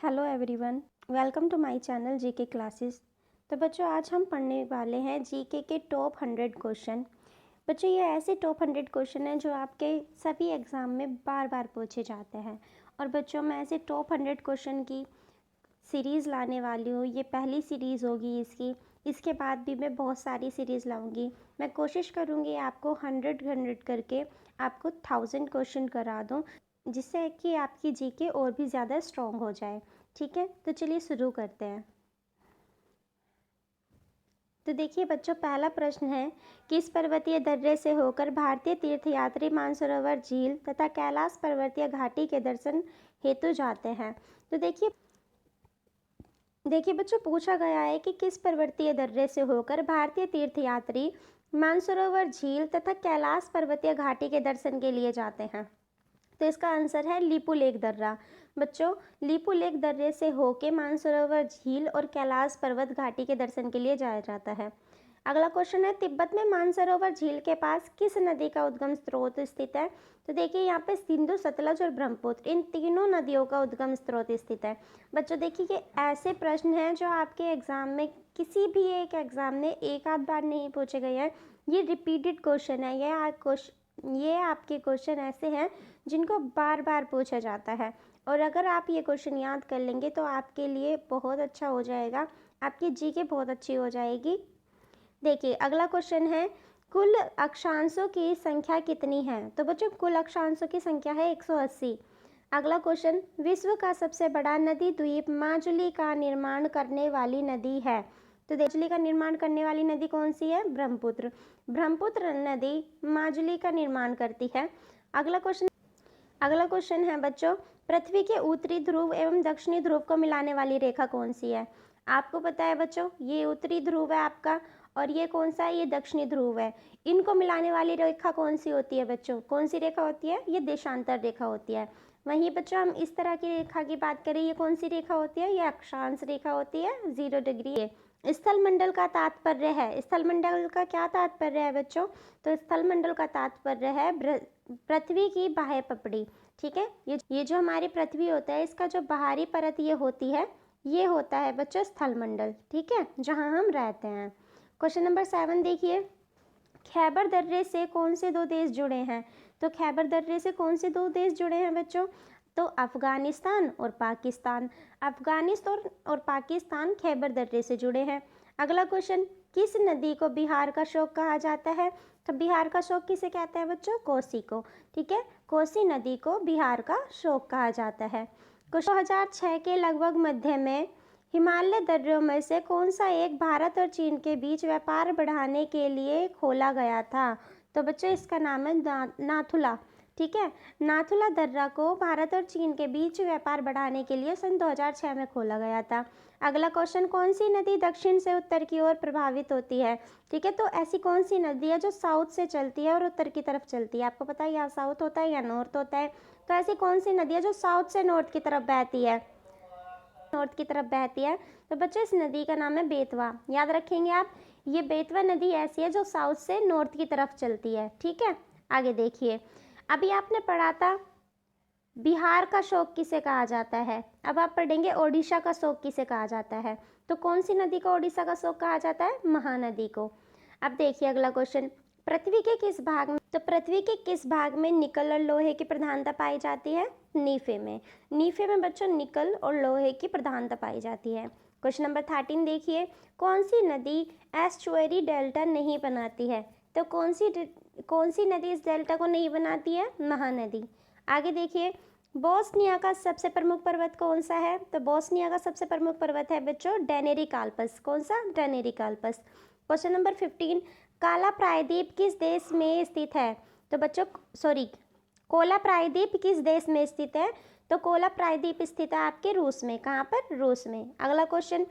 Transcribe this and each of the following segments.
Hello everyone, welcome to my channel GK classes. तो बच्चों आज हम पढ़ने वाले हैं जीके के टॉप 100 क्वेश्चन। बच्चों ये ऐसे टॉप 100 क्वेश्चन हैं जो आपके सभी एग्ज़ाम में बार बार पूछे जाते हैं। और बच्चों मैं ऐसे टॉप 100 क्वेश्चन की सीरीज़ लाने वाली हूँ। ये पहली सीरीज़ होगी इसकी। इसके बाद भी मैं बहुत सारी सीरीज़ लाऊंगी। मैं कोशिश करूँगी आपको 100 करके आपको 1000 क्वेश्चन करा दूँ, जिससे कि आपकी जीके और भी ज़्यादा स्ट्रॉन्ग हो जाए। ठीक है, तो चलिए शुरू करते हैं। तो देखिए बच्चों, पहला प्रश्न है, किस पर्वतीय दर्रे से होकर भारतीय तीर्थयात्री मानसरोवर झील तथा कैलाश पर्वतीय घाटी के दर्शन हेतु जाते हैं। तो देखिए बच्चों, पूछा गया है कि किस पर्वतीय दर्रे से होकर भारतीय तीर्थयात्री मानसरोवर झील तथा कैलाश पर्वतीय घाटी के दर्शन के लिए जाते हैं। तो इसका आंसर है लिपुलेख दर्रा। बच्चों, लिपुलेख दर्रे से होके मानसरोवर झील और कैलाश पर्वत घाटी के दर्शन के लिए जाया जाता है। अगला क्वेश्चन है, तिब्बत में मानसरोवर झील के पास किस नदी का उद्गम स्रोत स्थित है। तो देखिए यहाँ पे सिंधु, सतलज और ब्रह्मपुत्र, इन तीनों नदियों का उद्गम स्रोत स्थित है। बच्चों देखिए, ये ऐसे प्रश्न हैं जो आपके एग्जाम में किसी भी एक एग्जाम में एक आध बार नहीं पूछे गए हैं। ये रिपीटेड क्वेश्चन है। ये आपके क्वेश्चन ऐसे हैं जिनको बार बार पूछा जाता है। और अगर आप ये क्वेश्चन याद कर लेंगे तो आपके लिए बहुत अच्छा हो जाएगा, आपकी जीके बहुत अच्छी हो जाएगी। देखिए अगला क्वेश्चन है, कुल अक्षांशों की संख्या कितनी है। तो बच्चों कुल अक्षांशों की संख्या है 180। अगला क्वेश्चन, विश्व का सबसे बड़ा नदी द्वीप माजुली का निर्माण करने वाली नदी है। तो माजुली का निर्माण करने वाली नदी कौन सी है? ब्रह्मपुत्र। ब्रह्मपुत्र नदी माजुली का निर्माण करती है। अगला क्वेश्चन है बच्चों, पृथ्वी के उत्तरी ध्रुव एवं दक्षिणी ध्रुव को मिलाने वाली रेखा कौन सी है। आपको पता है बच्चों, ये उत्तरी ध्रुव है आपका, और ये कौन सा है? ये दक्षिणी ध्रुव है। इनको मिलाने वाली रेखा कौन सी होती है बच्चों? कौन सी रेखा होती है? ये देशांतर रेखा होती है। वहीं बच्चों हम इस तरह की रेखा की बात करें, ये कौन सी रेखा होती है? ये अक्षांश रेखा होती है, 0 डिग्री है। स्थल मंडल का तात्पर्य है, स्थल मंडल का क्या तात्पर्य है बच्चों? तो स्थल मंडल का तात्पर्य है पृथ्वी की बाह्य पपड़ी। ठीक है, ये जो हमारी पृथ्वी होता है, इसका जो बाहरी परत ये होती है, ये होता है बच्चों स्थल मंडल। ठीक है, जहां हम रहते हैं। क्वेश्चन नंबर 7 देखिए, खैबर दर्रे से कौन से दो देश जुड़े हैं। तो खैबर दर्रे से कौन से दो देश जुड़े हैं बच्चों? तो अफगानिस्तान और पाकिस्तान। अफगानिस्तान और पाकिस्तान खैबर दर्रे से जुड़े हैं। अगला क्वेश्चन, किस नदी को बिहार का शोक कहा जाता है। तो बिहार का शोक किसे कहते हैं बच्चों? कोसी को। ठीक है, कोसी नदी को बिहार का शोक कहा जाता है। क्वेश्चन 2006 के लगभग मध्य में हिमालय दर्रों में से कौन सा एक भारत और चीन के बीच व्यापार बढ़ाने के लिए खोला गया था। तो बच्चों इसका नाम है नाथुला। ठीक है, नाथुला दर्रा को भारत और चीन के बीच व्यापार बढ़ाने के लिए सन 2006 में खोला गया था। अगला क्वेश्चन, कौन सी नदी दक्षिण से उत्तर की ओर प्रभावित होती है। ठीक है, तो ऐसी कौन सी नदी है जो साउथ से चलती है और उत्तर की तरफ चलती है। आपको पता है या साउथ होता है या नॉर्थ होता है। तो ऐसी कौन सी नदी है जो साउथ से नॉर्थ की तरफ बहती है? नॉर्थ की तरफ बहती है। तो बच्चों इस नदी का नाम है बेतवा। याद रखेंगे आप, ये बेतवा नदी ऐसी है जो साउथ से नॉर्थ की तरफ चलती है। ठीक है, आगे देखिए, अभी आपने पढ़ा था बिहार का शोक किसे कहा जाता है। अब आप पढ़ेंगे ओडिशा का शोक किसे कहा जाता है। तो कौन सी नदी को ओडिशा का शोक कहा जाता है? महानदी को। अब देखिए अगला क्वेश्चन, पृथ्वी के किस भाग में निकल और लोहे की प्रधानता पाई जाती है? नीफे में। नीफे में बच्चों निकल और लोहे की प्रधानता पाई जाती है। क्वेश्चन नंबर 13 देखिए, कौन सी नदी एस्चुअरी डेल्टा नहीं बनाती है। तो कौन सी नदी इस डेल्टा को नहीं बनाती है? महानदी। आगे देखिए, बोस्निया का सबसे प्रमुख पर्वत कौन सा है। तो बोस्निया का सबसे प्रमुख पर्वत है बच्चों डेनेरिकाल्पस। कौन सा? डेनेरिकाल्पस। क्वेश्चन नंबर 15, काला प्रायद्वीप किस देश में स्थित है। तो बच्चों कोला प्रायद्वीप किस देश में स्थित है। तो कोला प्रायद्वीप स्थित है आपके रूस में। कहाँ पर? रूस में। अगला क्वेश्चन,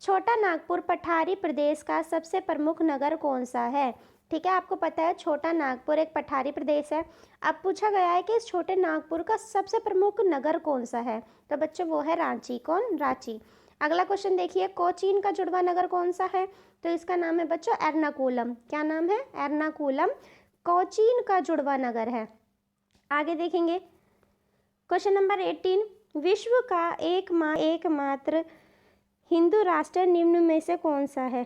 छोटा नागपुर पठारी प्रदेश का सबसे प्रमुख नगर कौन सा है। ठीक है, आपको पता है छोटा नागपुर एक पठारी प्रदेश है। अब पूछा गया है कि इस छोटे नागपुर का सबसे प्रमुख नगर कौन सा है। तो बच्चों वो है रांची। कौन? रांची। अगला क्वेश्चन देखिए, कोचीन का जुड़वा नगर कौन सा है। तो इसका नाम है बच्चों एर्नाकुलम। क्या नाम है? एर्नाकुलम कोचीन का जुड़वा नगर है। आगे देखेंगे, क्वेश्चन नंबर 18, विश्व का एकमात्र हिंदू राष्ट्र निम्न में से कौन सा है?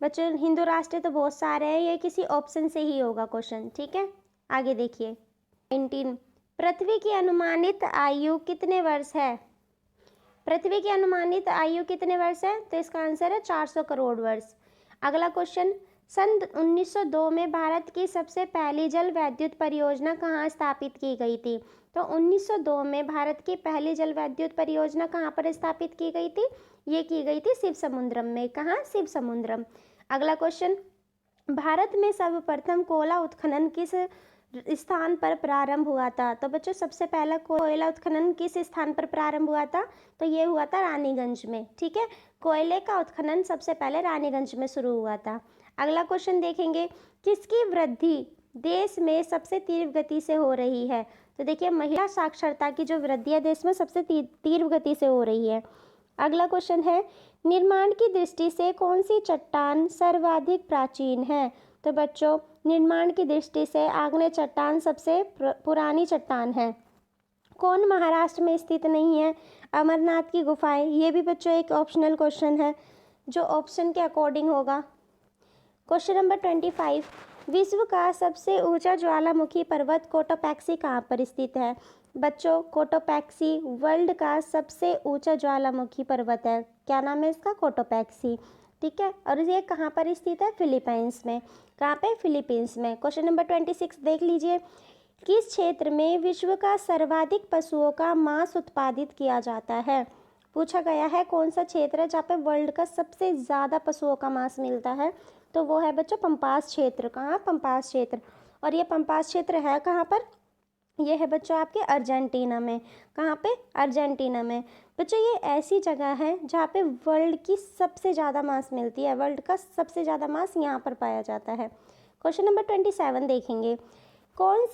बच्चों हिंदू राष्ट्र तो बहुत सारे हैं, ये किसी ऑप्शन से ही होगा क्वेश्चन, ठीक है। आगे देखिए 19, पृथ्वी की अनुमानित आयु कितने वर्ष है? पृथ्वी की अनुमानित आयु कितने वर्ष है? तो इसका आंसर है 400 करोड़ वर्ष। अगला क्वेश्चन, सन 1902 में भारत की सबसे पहली जल विद्युत परियोजना कहाँ स्थापित की गई थी? तो 1902 में भारत की पहली जल विद्युत परियोजना कहाँ पर स्थापित की गई थी? ये की गई थी शिव समुद्रम में। कहाँ? शिव समुद्रम। अगला क्वेश्चन, भारत में सर्वप्रथम कोयला उत्खनन किस स्थान पर प्रारंभ हुआ था? तो बच्चों सबसे पहला कोयला उत्खनन किस स्थान पर प्रारंभ हुआ था? तो ये हुआ था रानीगंज में, ठीक है। कोयले का उत्खनन सबसे पहले रानीगंज में शुरू हुआ था। अगला क्वेश्चन देखेंगे, किसकी वृद्धि देश में सबसे तीव्र गति से हो रही है? तो देखिए महिला साक्षरता की जो वृद्धि है देश में सबसे तीव्र गति से हो रही है। अगला क्वेश्चन है, निर्माण की दृष्टि से कौन सी चट्टान सर्वाधिक प्राचीन है? तो बच्चों निर्माण की दृष्टि से आग्नेय चट्टान सबसे पुरानी चट्टान है। कौन महाराष्ट्र में स्थित नहीं है? अमरनाथ की गुफाएं। ये भी बच्चों एक ऑप्शनल क्वेश्चन है जो ऑप्शन के अकॉर्डिंग होगा। क्वेश्चन नंबर 25, विश्व का सबसे ऊंचा ज्वालामुखी पर्वत कोटोपैक्सी कहाँ पर स्थित है? बच्चों कोटोपैक्सी वर्ल्ड का सबसे ऊंचा ज्वालामुखी पर्वत है। क्या नाम है इसका? कोटोपैक्सी, ठीक है। और ये कहाँ पर स्थित है? फिलीपींस में। कहाँ पे? फिलीपींस में। क्वेश्चन नंबर 26 देख लीजिए, किस क्षेत्र में विश्व का सर्वाधिक पशुओं का मांस उत्पादित किया जाता है? पूछा गया है कौन सा क्षेत्र है जहाँ पे वर्ल्ड का सबसे ज़्यादा पशुओं का मांस मिलता है? तो वो है बच्चों पंपास क्षेत्र। कहाँ? पंपास क्षेत्र। और ये पंपास क्षेत्र है कहाँ पर? ये है बच्चों आपके अर्जेंटीना में। कहाँ पे? अर्जेंटीना में। बच्चों ये ऐसी जगह है जहाँ पे वर्ल्ड की सबसे ज़्यादा मांस मिलती है। वर्ल्ड का सबसे ज़्यादा मांस यहाँ पर पाया जाता है। क्वेश्चन नंबर 27 देखेंगे, कौन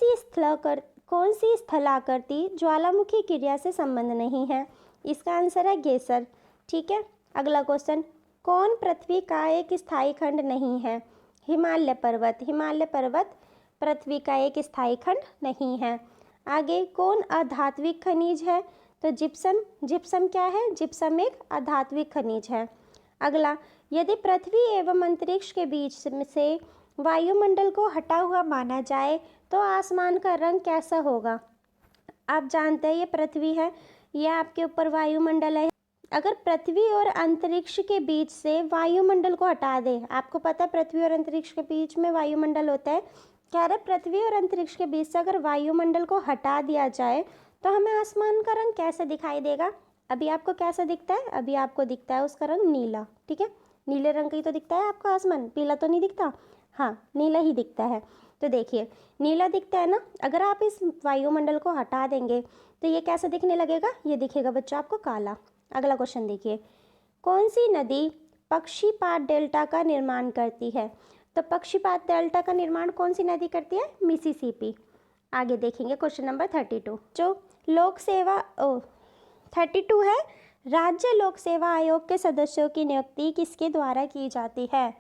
सी स्थलाकृति ज्वालामुखी क्रिया से संबंध नहीं है? इसका आंसर है गेसर, ठीक है। अगला क्वेश्चन, कौन पृथ्वी का एक स्थायी खंड नहीं है? हिमालय पर्वत। हिमालय पर्वत पृथ्वी का एक स्थायी खंड नहीं है। आगे, कौन अधात्विक खनिज है? तो जिप्सम। जिप्सम क्या है? जिप्सम एक अधात्विक खनिज है। अगला, यदि पृथ्वी एवं अंतरिक्ष के बीच से वायुमंडल को हटा हुआ माना जाए तो आसमान का रंग कैसा होगा? आप जानते हैं ये पृथ्वी है, ये आपके ऊपर वायुमंडल है। अगर पृथ्वी और अंतरिक्ष के बीच से वायुमंडल को हटा दे, आपको पता है पृथ्वी और अंतरिक्ष के बीच में वायुमंडल होता है, कह रहे पृथ्वी और अंतरिक्ष के बीच से अगर वायुमंडल को हटा दिया जाए तो हमें आसमान का रंग कैसे दिखाई देगा? अभी आपको कैसा दिखता है? अभी आपको दिखता है उसका रंग नीला, ठीक है। नीले रंग का ही तो दिखता है आपको आसमान, पीला तो नहीं दिखता। हाँ नीला ही दिखता है। तो देखिए नीला दिखता है ना, अगर आप इस वायुमंडल को हटा देंगे तो ये कैसा दिखने लगेगा? ये दिखेगा बच्चों आपको काला। अगला क्वेश्चन देखिए, कौन सी नदी पक्षीपात डेल्टा का निर्माण करती है? तो पक्षीपात डेल्टा का निर्माण कौन सी नदी करती है? मिसिसिपी। आगे देखेंगे क्वेश्चन नंबर 32, जो लोक सेवा 32 है, राज्य लोक सेवा आयोग के सदस्यों की नियुक्ति किसके द्वारा की जाती है?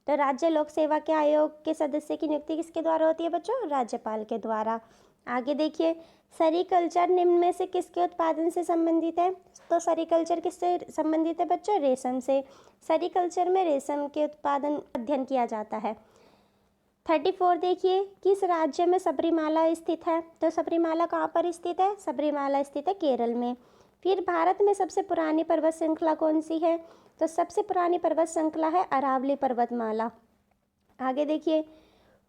तो राज्य लोक सेवा के आयोग के सदस्य की नियुक्ति किसके द्वारा होती है बच्चों? राज्यपाल के द्वारा। आगे देखिए, सेरीकल्चर निम्न में से किसके उत्पादन से संबंधित है? तो सेरीकल्चर किससे संबंधित है बच्चों? रेशम से। सेरीकल्चर में रेशम के उत्पादन अध्ययन किया जाता है। 34 देखिए, किस राज्य में सबरीमाला स्थित है? तो सबरीमाला कहाँ पर स्थित है? सबरीमाला स्थित है केरल में। फिर भारत में सबसे पुरानी पर्वत श्रृंखला कौन सी है? तो सबसे पुरानी पर्वत श्रृंखला है अरावली पर्वतमाला। आगे देखिए,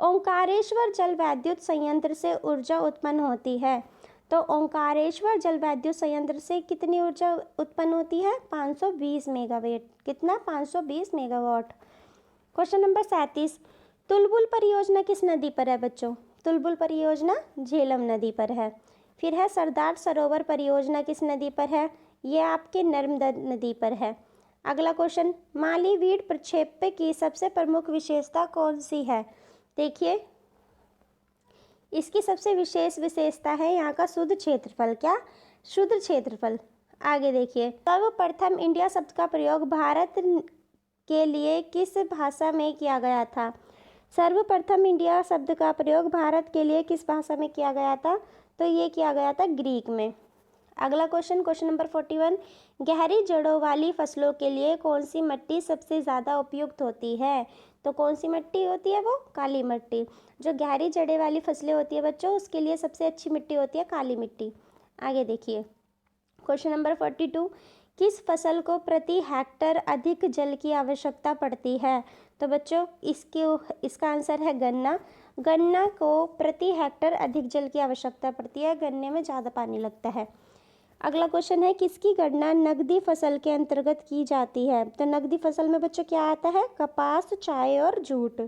ओंकारेश्वर जल विद्युत संयंत्र से ऊर्जा उत्पन्न होती है। तो ओंकारेश्वर जल विद्युत संयंत्र से कितनी ऊर्जा उत्पन्न होती है? 520 मेगावाट। कितना? 520 मेगावाट। क्वेश्चन नंबर 37, तुलबुल परियोजना किस नदी पर है बच्चों? तुलबुल परियोजना झेलम नदी पर है। फिर है सरदार सरोवर परियोजना किस नदी पर है? ये आपके नर्मदा नदी पर है। अगला क्वेश्चन, मालीवीड प्रक्षेप्य की सबसे प्रमुख विशेषता कौन सी है? देखिए इसकी सबसे विशेष विशेषता है यहाँ का शुद्ध क्षेत्रफल। क्या? शुद्ध क्षेत्रफल। आगे देखिए, सर्वप्रथम इंडिया शब्द का प्रयोग भारत के लिए किस भाषा में किया गया था? सर्वप्रथम इंडिया शब्द का प्रयोग भारत के लिए किस भाषा में किया गया था? तो ये किया गया था ग्रीक में। अगला क्वेश्चन, क्वेश्चन नंबर 41, गहरी जड़ों वाली फसलों के लिए कौन सी मिट्टी सबसे ज़्यादा उपयुक्त होती है? तो कौन सी मिट्टी होती है वो? काली मिट्टी। जो गहरी जड़ें वाली फसलें होती है बच्चों, उसके लिए सबसे अच्छी मिट्टी होती है काली मिट्टी। आगे देखिए, क्वेश्चन नंबर 42, किस फसल को प्रति हेक्टर अधिक जल की आवश्यकता पड़ती है? तो बच्चों इसका आंसर है गन्ना। गन्ना को प्रति हेक्टर अधिक जल की आवश्यकता पड़ती है, गन्ने में ज़्यादा पानी लगता है। अगला क्वेश्चन है, किसकी गणना नकदी फसल के अंतर्गत की जाती है? तो नकदी फसल में बच्चों क्या आता है? कपास, चाय और जूट।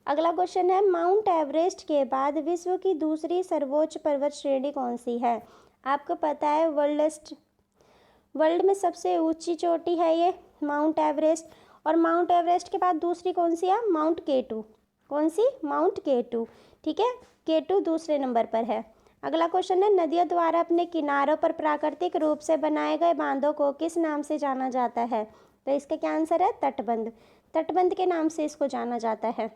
अगला क्वेश्चन है, माउंट एवरेस्ट के बाद विश्व की दूसरी सर्वोच्च पर्वत श्रेणी कौन सी है? आपको पता है वर्ल्ड में सबसे ऊंची चोटी है ये माउंट एवरेस्ट, और माउंट एवरेस्ट के बाद दूसरी कौन सी है? माउंट केटू। कौन सी? माउंट केटू। ठीक है, केटू दूसरे नंबर पर है। अगला क्वेश्चन है, नदियों द्वारा अपने किनारों पर प्राकृतिक रूप से बनाए गए बांधों को किस नाम से जाना जाता है? तो इसका क्या आंसर है? तटबंध। तटबंध के नाम से इसको जाना जाता है।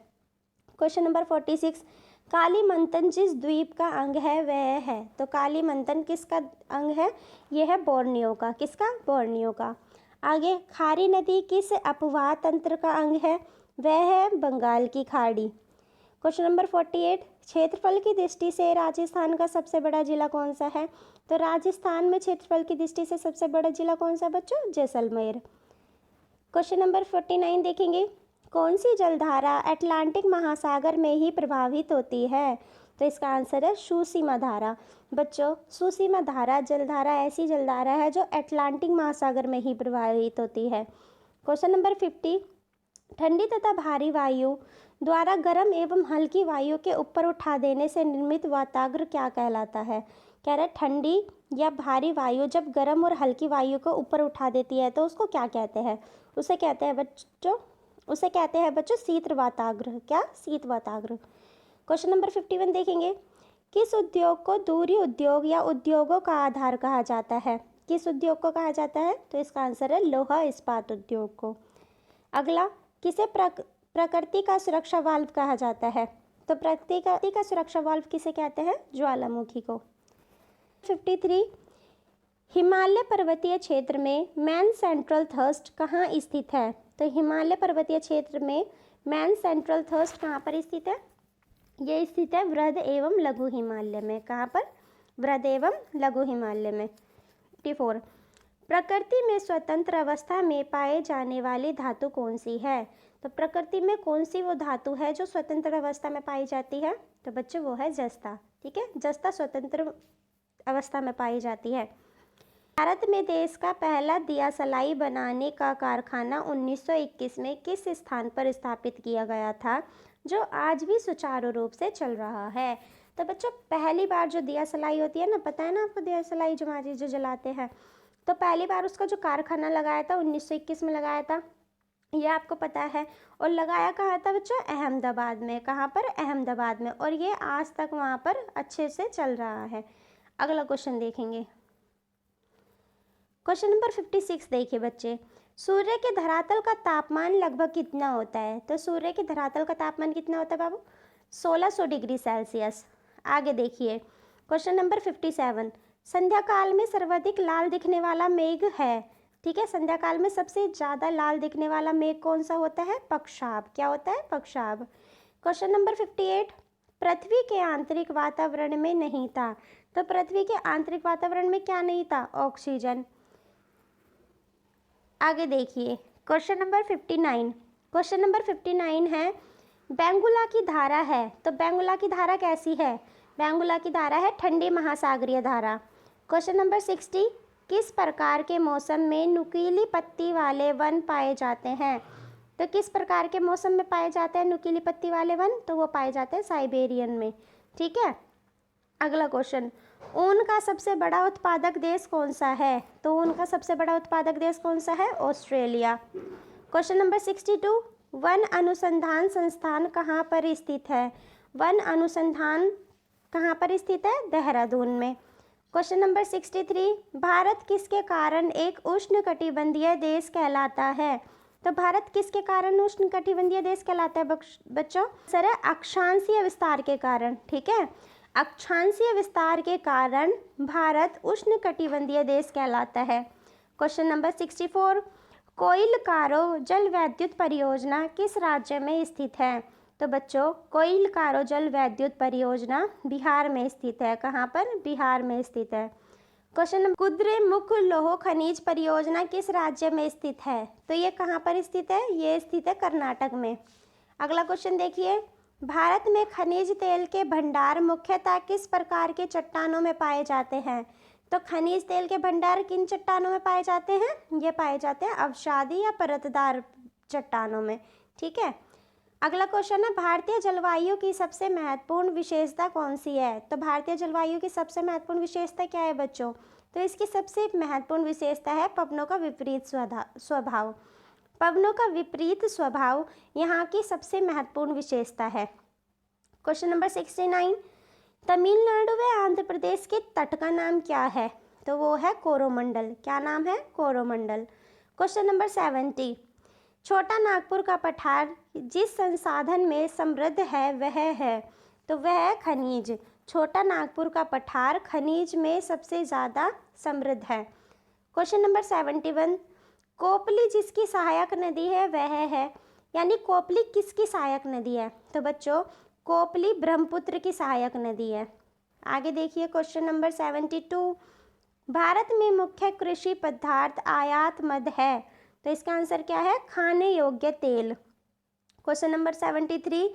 क्वेश्चन नंबर 46, कालीमंथन जिस द्वीप का अंग है वह है? तो कालीमंथन किसका अंग है? यह है बोर्नियो का। किसका? बोर्नियो का। आगे, खारी नदी किस अपवाह तंत्र का अंग है? वह है बंगाल की खाड़ी। क्वेश्चन नंबर 48, क्षेत्रफल की दृष्टि से राजस्थान का सबसे बड़ा जिला कौन सा है? तो राजस्थान में क्षेत्रफल की दृष्टि से सबसे बड़ा जिला कौन सा बच्चों? जैसलमेर। क्वेश्चन नंबर 49 देखेंगे, कौन सी जलधारा अटलांटिक महासागर में ही प्रभावित होती है? तो इसका आंसर है सुसीमा धारा। बच्चों, सुसीमा धारा जलधारा ऐसी जलधारा है जो अटलांटिक महासागर में ही प्रभावित होती है। क्वेश्चन नंबर 50, ठंडी तथा भारी वायु द्वारा गर्म एवं हल्की वायु के ऊपर उठा देने से निर्मित वाताग्र क्या कहलाता है? कह रहे ठंडी या भारी वायु जब गर्म और हल्की वायु को ऊपर उठा देती है तो उसको क्या कहते हैं? उसे कहते हैं बच्चों शीत वाताग्र। क्या? शीत वाताग्र। क्वेश्चन नंबर 51 देखेंगे, किस उद्योग को दूरी उद्योग या उद्योगों का आधार कहा जाता है? किस उद्योग को कहा जाता है? तो इसका आंसर है लोहा इस्पात उद्योग को। अगला, किसे प्रकृति का सुरक्षा वाल्व कहा जाता है? तो प्रकृति का सुरक्षा वाल्व किसे कहते हैं? ज्वालामुखी को। 53, हिमालय पर्वतीय क्षेत्र में मैन सेंट्रल थर्स्ट कहाँ स्थित है? तो हिमालय पर्वतीय क्षेत्र में मैन सेंट्रल थर्स्ट कहाँ पर स्थित है? ये स्थित है वृहद एवं लघु हिमालय में। कहाँ पर? वृहद एवं लघु हिमालय में। 54, प्रकृति में स्वतंत्र अवस्था में पाए जाने वाली धातु कौन सी है? तो प्रकृति में कौन सी वो धातु है जो स्वतंत्र अवस्था में पाई जाती है? तो बच्चों वो है जस्ता। ठीक है, जस्ता स्वतंत्र अवस्था में पाई जाती है। भारत में देश का पहला दिया सलाई बनाने का कारखाना 1921 में किस स्थान पर स्थापित किया गया था जो आज भी सुचारू रूप से चल रहा है? तो बच्चों, पहली बार जो दिया सलाई होती है ना, पता है ना आपको दिया सलाई जो जलाते हैं, तो पहली बार उसका जो कारखाना लगाया था 1921 में लगाया था, ये आपको पता है। और लगाया कहाँ था बच्चों? अहमदाबाद में। कहाँ पर? अहमदाबाद में। और ये आज तक वहाँ पर अच्छे से चल रहा है। अगला क्वेश्चन देखेंगे, क्वेश्चन नंबर 56 देखिए बच्चे, सूर्य के धरातल का तापमान लगभग कितना होता है? तो सूर्य के धरातल का तापमान कितना होता है बाबू? 1600 डिग्री सेल्सियस। आगे देखिए, क्वेश्चन नंबर 57, संध्या काल में सर्वाधिक लाल दिखने वाला मेघ है? ठीक है, संध्या काल में सबसे ज़्यादा लाल दिखने वाला मेघ कौन सा होता है? पक्षाब। क्या होता है? पक्षाब। क्वेश्चन नंबर 58, पृथ्वी के आंतरिक वातावरण में नहीं था। तो पृथ्वी के आंतरिक वातावरण में क्या नहीं था? ऑक्सीजन। आगे देखिए, क्वेश्चन नंबर 59। क्वेश्चन नंबर 59 है, बेंगुला की धारा है। तो बेंगुला की धारा कैसी है? बेंगुला की धारा है ठंडी महासागरीय धारा। क्वेश्चन नंबर 60, किस प्रकार के मौसम में नुकीली पत्ती वाले वन पाए जाते हैं? तो किस प्रकार के मौसम में पाए जाते हैं नुकीली पत्ती वाले वन? तो वो पाए जाते हैं साइबेरियन में। ठीक है। अगला क्वेश्चन, ऊन का सबसे बड़ा उत्पादक देश कौन सा है? तो ऊन का सबसे बड़ा उत्पादक देश कौन सा है? ऑस्ट्रेलिया। क्वेश्चन नंबर 62, वन अनुसंधान संस्थान कहाँ पर स्थित है? वन अनुसंधान कहाँ पर स्थित है? देहरादून में। क्वेश्चन नंबर 63, भारत किसके कारण एक उष्णकटिबंधीय देश कहलाता है? तो भारत किसके कारण उष्णकटिबंधीय देश कहलाता है बच्चों? सर, अक्षांशीय विस्तार के कारण। ठीक है, अक्षांशीय विस्तार के कारण भारत उष्णकटिबंधीय देश कहलाता है। क्वेश्चन नंबर 64, कोइलकारो जल विद्युत परियोजना किस राज्य में स्थित है? तो बच्चों, कोइलकारो जल विद्युत परियोजना बिहार में स्थित है। कहाँ पर? बिहार में स्थित है। क्वेश्चन नंबर, कुद्रेमुख लौह खनिज परियोजना किस राज्य में स्थित है? तो ये कहाँ पर स्थित है? ये स्थित है कर्नाटक में। अगला क्वेश्चन देखिए, भारत में खनिज तेल के भंडार मुख्यतः किस प्रकार के चट्टानों में पाए जाते हैं? तो खनिज तेल के भंडार किन चट्टानों में पाए जाते हैं? ये पाए जाते हैं अवसादी या परतदार चट्टानों में। ठीक है। अगला क्वेश्चन है, भारतीय जलवायु की सबसे महत्वपूर्ण विशेषता कौन सी है? तो भारतीय जलवायु की सबसे महत्वपूर्ण विशेषता क्या है बच्चों? तो इसकी सबसे महत्वपूर्ण विशेषता है पवनों का विपरीत स्वभाव। पवनों का विपरीत स्वभाव यहाँ की सबसे महत्वपूर्ण विशेषता है। क्वेश्चन नंबर 69, तमिलनाडु व आंध्र प्रदेश के तट का नाम क्या है? तो वो है कोरोमंडल। क्या नाम है? कोरोमंडल। क्वेश्चन नंबर 70, छोटा नागपुर का पठार जिस संसाधन में समृद्ध है वह है? तो वह है खनिज। छोटा नागपुर का पठार खनिज में सबसे ज़्यादा समृद्ध है। क्वेश्चन नंबर 71, कोपली जिसकी सहायक नदी है वह है? यानी कोपली किसकी सहायक नदी है? तो बच्चों, कोपली ब्रह्मपुत्र की सहायक नदी है। आगे देखिए क्वेश्चन नंबर 72, भारत में मुख्य कृषि पदार्थ आयात मद है? तो इसका आंसर क्या है? खाने योग्य तेल। Question number 73,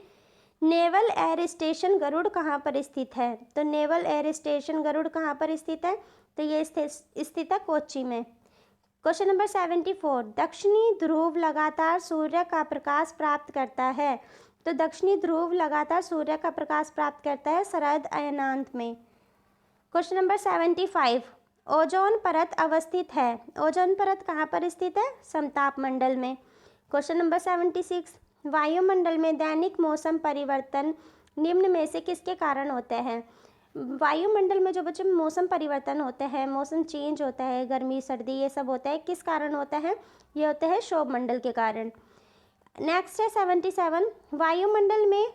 naval air station Garud कहाँ पर स्थित है? तो नेवल एयर स्टेशन गरुड़ कहाँ पर स्थित है? तो ये स्थित है कोच्चि में। क्वेश्चन नंबर 74, दक्षिणी ध्रुव लगातार सूर्य का प्रकाश प्राप्त करता है? तो दक्षिणी ध्रुव लगातार सूर्य का प्रकाश प्राप्त करता है शरद अयनांत में। क्वेश्चन नंबर 75, ओजोन परत अवस्थित है? ओजोन परत कहाँ पर स्थित है? समताप मंडल में। क्वेश्चन नंबर 76, वायुमंडल में दैनिक मौसम परिवर्तन निम्न में से किसके कारण होते हैं? वायुमंडल में जो बच्चों मौसम परिवर्तन होते हैं, मौसम चेंज होता है, गर्मी सर्दी ये सब होता है, किस कारण होता है? ये होता है क्षोभ मंडल के कारण। नेक्स्ट है 77, वायुमंडल में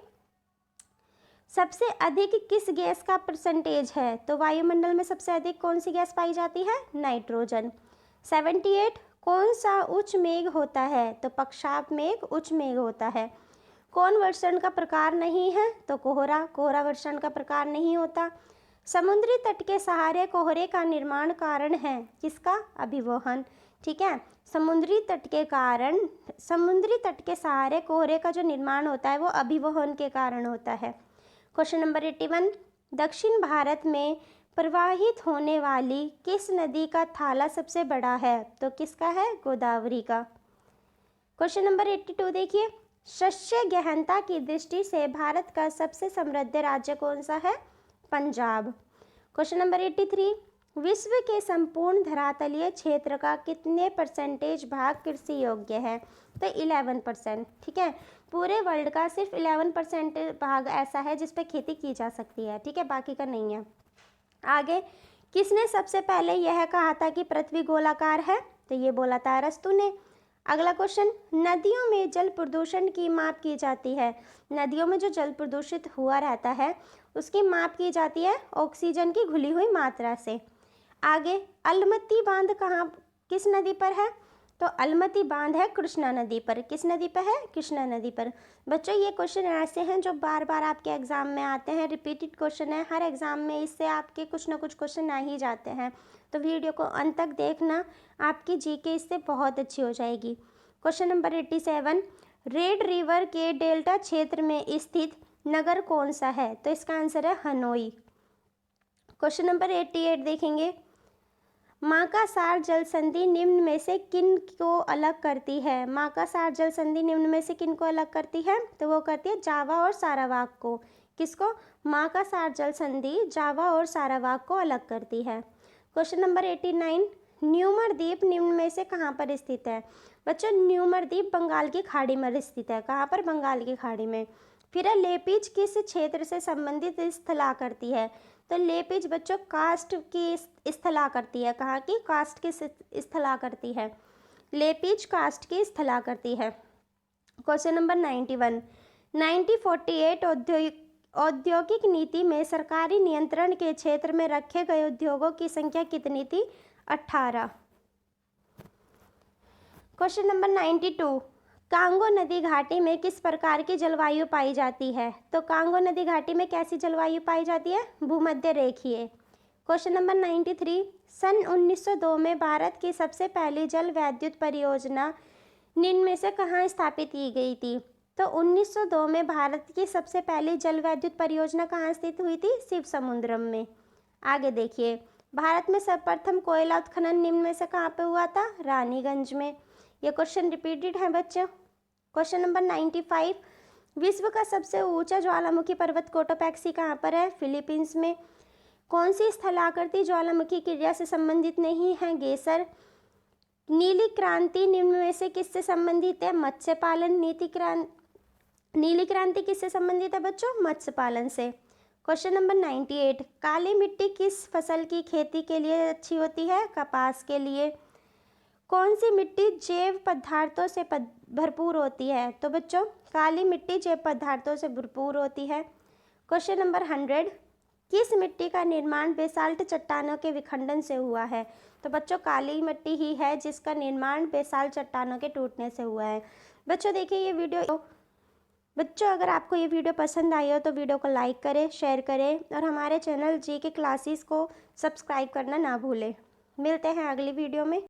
सबसे अधिक किस गैस का परसेंटेज है? तो वायुमंडल में सबसे अधिक कौन सी गैस पाई जाती है? नाइट्रोजन। 78, कौन सा उच्च मेघ होता है? तो पक्षाप मेघ उच्च मेघ होता है। कौन वर्षण का प्रकार नहीं है? तो कोहरा। कोहरा वर्षण का प्रकार नहीं होता। समुद्री तट के सहारे कोहरे का निर्माण कारण है किसका? अभिवहन। ठीक है। समुद्री तट के सहारे कोहरे का जो निर्माण होता है वो अभिवहन के कारण होता है। क्वेश्चन नंबर 81, दक्षिण भारत में प्रवाहित होने वाली किस नदी का थाला सबसे बड़ा है? तो किसका है? गोदावरी का। क्वेश्चन नंबर 82 देखिए, शस्य गहनता की दृष्टि से भारत का सबसे समृद्ध राज्य कौन सा है? पंजाब। क्वेश्चन नंबर 83, विश्व के संपूर्ण धरातलीय क्षेत्र का कितने परसेंटेज भाग कृषि योग्य है? तो 11%। ठीक है। पूरे वर्ल्ड का सिर्फ 11% भाग ऐसा है जिस पे खेती की जा सकती है। ठीक है, बाकी का नहीं है। आगे, किसने सबसे पहले यह कहा था कि पृथ्वी गोलाकार है? तो ये बोला था अरस्तु ने। अगला क्वेश्चन, नदियों में जल प्रदूषण की माप की जाती है? नदियों में जो जल प्रदूषित हुआ रहता है उसकी माप की जाती है ऑक्सीजन की घुली हुई मात्रा से। आगे, अलमती बांध किस नदी पर है? तो अलमती बांध है कृष्णा नदी पर। किस नदी पर है? कृष्णा नदी पर। बच्चों, ये क्वेश्चन ऐसे हैं जो बार बार आपके एग्जाम में आते हैं, रिपीटेड क्वेश्चन है, हर एग्जाम में इससे आपके कुछ ना कुछ क्वेश्चन आ ही जाते हैं। तो वीडियो को अंत तक देखना, आपकी जीके इससे बहुत अच्छी हो जाएगी। क्वेश्चन नंबर 87, रेड रिवर के डेल्टा क्षेत्र में स्थित नगर कौन सा है? तो इसका आंसर है हनोई। क्वेश्चन नंबर 88 देखेंगे, माकासार जल संधि निम्न में से किन को अलग करती है? माकासार जल संधि निम्न में से किन को अलग करती है? तो वो करती है जावा और सारावाक को। किसको? माकासार जल संधि जावा और सारावाक को अलग करती है। क्वेश्चन नंबर 89, न्यूमर द्वीप निम्न में से कहाँ पर स्थित है? बच्चों, न्यूमर द्वीप बंगाल की खाड़ी में स्थित है। कहाँ पर? बंगाल की खाड़ी में। फिर लेपिज किस क्षेत्र से संबंधित स्थला करती है? तो लेपिज बच्चों कास्ट की स्थला करती है। कहाँ की? कास्ट की स्थला करती है। लेपिज कास्ट की स्थला करती है। क्वेश्चन नंबर 91, 1948 औद्योगिक नीति में सरकारी नियंत्रण के क्षेत्र में रखे गए उद्योगों की संख्या कितनी थी? 18। क्वेश्चन नंबर 92, कांगो नदी घाटी में किस प्रकार की जलवायु पाई जाती है? तो कांगो नदी घाटी में कैसी जलवायु पाई जाती है? भूमध्य रेखीय। क्वेश्चन नंबर 93, सन 1902 में भारत की सबसे पहली जल विद्युत परियोजना निम्न में से कहाँ स्थापित की गई थी? तो 1902 में भारत की सबसे पहली जल विद्युत परियोजना कहाँ स्थित हुई थी? शिव समुद्रम में। आगे देखिए, भारत में सर्वप्रथम कोयला उत्खनन निम्न में से कहाँ पे हुआ था? रानीगंज में। ये क्वेश्चन रिपीटेड है बच्चों। क्वेश्चन नंबर 95, विश्व का सबसे ऊंचा ज्वालामुखी पर्वत कोटोपैक्सी कहाँ पर है? फिलीपींस में। कौन सी स्थलाकृति ज्वालामुखी क्रिया से संबंधित नहीं है? गेसर। नीली क्रांति निम्न में से किससे संबंधित है? मत्स्य पालन। नीली क्रांति किससे संबंधित है बच्चों? मत्स्य पालन से। क्वेश्चन नंबर 98, काली मिट्टी किस फसल की खेती के लिए अच्छी होती है? कपास के लिए। कौन सी मिट्टी जैव पदार्थों से भरपूर होती है? तो बच्चों काली मिट्टी जैव पदार्थों से भरपूर होती है। क्वेश्चन नंबर 100, किस मिट्टी का निर्माण बेसाल्ट चट्टानों के विखंडन से हुआ है? तो बच्चों काली मिट्टी ही है जिसका निर्माण बेसाल्ट चट्टानों के टूटने से हुआ है। बच्चों देखिए ये वीडियो, बच्चों अगर आपको ये वीडियो पसंद आई हो तो वीडियो को लाइक करें, शेयर करें और हमारे चैनल जी के क्लासेस को सब्सक्राइब करना ना भूलें। मिलते हैं अगली वीडियो में।